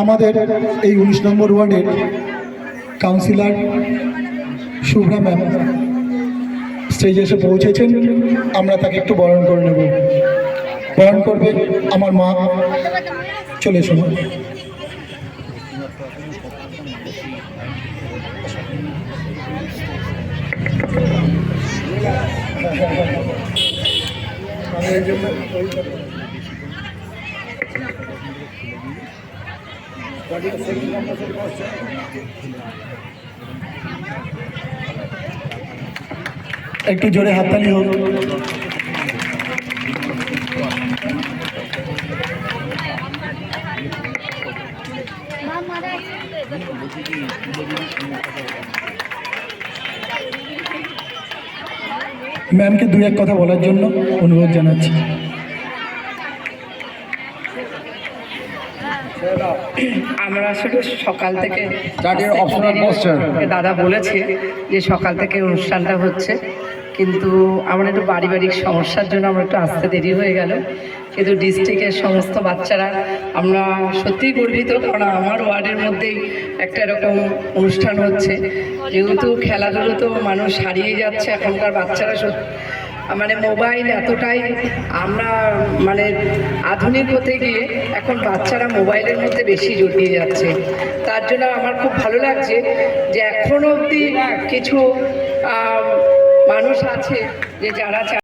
আমাদের এই 19 নম্বর ওয়ার্ডের কাউন্সিলর শুভ্রা ম্যাম স্টেজে এসে পৌঁছেছেন। আমরা তাকে একটু বরণ করে নেব। বরণ করবে আমার মা। চলে এসো। একটু জোরে হাততালি হোক। ম্যামকে দু এক কথা বলার জন্য অনুরোধ জানাচ্ছি। আমরা আসলে সকাল থেকে দাদা বলেছে যে সকাল থেকে অনুষ্ঠানটা হচ্ছে, কিন্তু আমার একটু পারিবারিক সমস্যার জন্য আমরা একটু আসতে দেরি হয়ে গেল। কিন্তু ডিস্ট্রিক্টের সমস্ত বাচ্চারা আমরা সত্যিই গর্বিত, কারণ আমার ওয়ার্ডের মধ্যেই একটা এরকম অনুষ্ঠান হচ্ছে। যেহেতু খেলাধুলো তো মানুষ হারিয়ে যাচ্ছে এখনকার বাচ্চারা, মানে মোবাইল এতটাই আমরা মানে আধুনিক হতে গিয়ে এখন বাচ্চারা মোবাইলের মধ্যে বেশি জড়িয়ে যাচ্ছে। তার জন্য আমার খুব ভালো লাগছে যে এখনও অবধি কিছু মানুষ আছে যে যারা